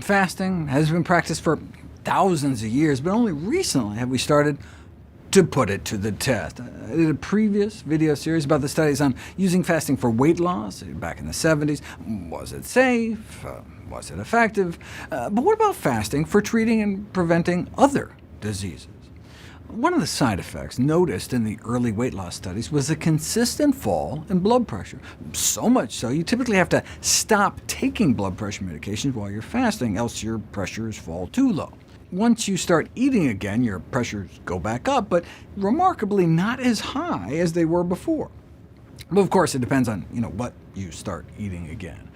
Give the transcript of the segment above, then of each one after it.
Fasting has been practiced for thousands of years, but only recently have we started to put it to the test. I did a previous video series about the studies on using fasting for weight loss back in the 70s. Was it safe? Was it effective? But what about fasting for treating and preventing other diseases? One of the side effects noticed in the early weight loss studies was a consistent fall in blood pressure. So much so, you typically have to stop taking blood pressure medications while you're fasting, else your pressures fall too low. Once you start eating again, your pressures go back up, but remarkably not as high as they were before. But of course, it depends on what you start eating again.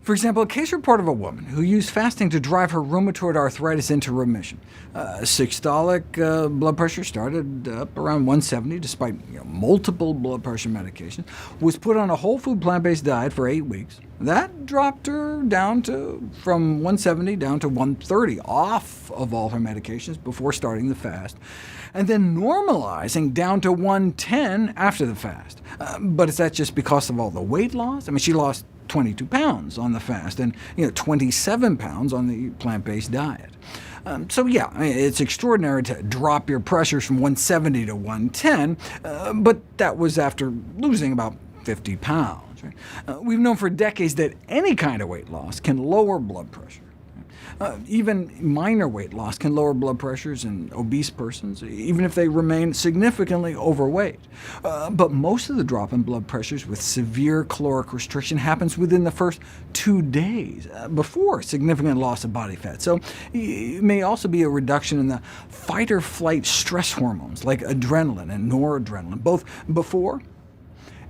For example, a case report of a woman who used fasting to drive her rheumatoid arthritis into remission. Systolic blood pressure started up around 170, despite multiple blood pressure medications, was put on a whole food plant-based diet for 8 weeks. That dropped her down from 170 down to 130, off of all her medications before starting the fast, and then normalizing down to 110 after the fast. But is that just because of all the weight loss? I mean, she lost 22 pounds on the fast, and 27 pounds on the plant-based diet. So yeah, I mean, it's extraordinary to drop your pressures from 170 to 110, but that was after losing about 50 pounds. Right? We've known for decades that any kind of weight loss can lower blood pressure. Even minor weight loss can lower blood pressures in obese persons, even if they remain significantly overweight. But most of the drop in blood pressures with severe caloric restriction happens within the first 2 days, before significant loss of body fat. So it may also be a reduction in the fight-or-flight stress hormones, like adrenaline and noradrenaline, both before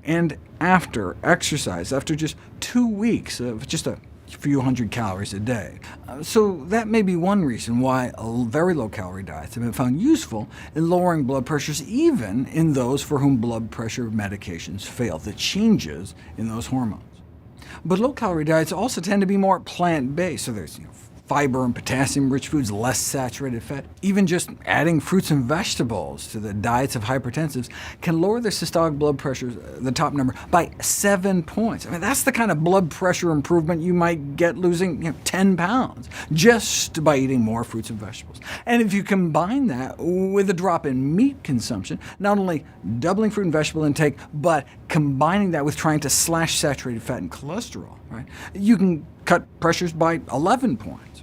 and after exercise, after just 2 weeks of just a few hundred calories a day. So that may be one reason why very low-calorie diets have been found useful in lowering blood pressures, even in those for whom blood pressure medications fail, the changes in those hormones. But low-calorie diets also tend to be more plant-based, so there's fiber and potassium-rich foods, less saturated fat. Even just adding fruits and vegetables to the diets of hypertensives can lower their systolic blood pressure, the top number, by 7 points. I mean, that's the kind of blood pressure improvement you might get losing 10 pounds, just by eating more fruits and vegetables. And if you combine that with a drop in meat consumption, not only doubling fruit and vegetable intake, but combining that with trying to slash saturated fat and cholesterol, right, you can cut pressures by 11 points.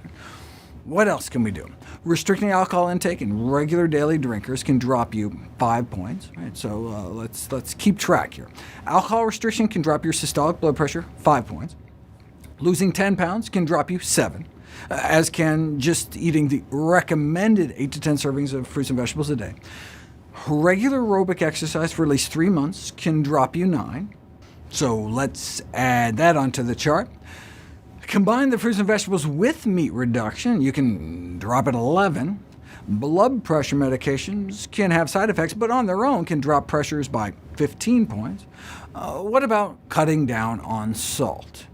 What else can we do? Restricting alcohol intake in regular daily drinkers can drop you 5 points. Right? So let's keep track here. Alcohol restriction can drop your systolic blood pressure 5 points. Losing 10 pounds can drop you 7, as can just eating the recommended 8 to 10 servings of fruits and vegetables a day. Regular aerobic exercise for at least 3 months can drop you 9. So let's add that onto the chart. Combine the fruits and vegetables with meat reduction, you can drop it 11. Blood pressure medications can have side effects, but on their own can drop pressures by 15 points. What about cutting down on salt?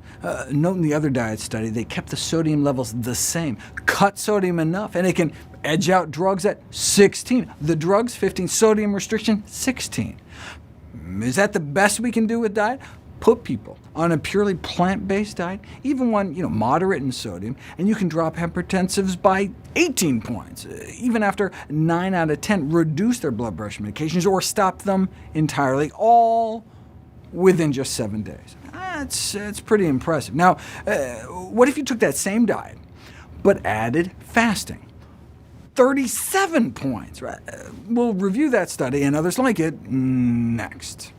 Note in the other diet study, they kept the sodium levels the same. Cut sodium enough, and it can edge out drugs at 16. The drugs, 15. Sodium restriction, 16. Is that the best we can do with diet? Put people on a purely plant-based diet, even one moderate in sodium, and you can drop hypertensives by 18 points, even after 9 out of 10 reduce their blood pressure medications or stop them entirely, all within just 7 days. That's pretty impressive. Now, what if you took that same diet, but added fasting? 37 points. Right? We'll review that study and others like it next.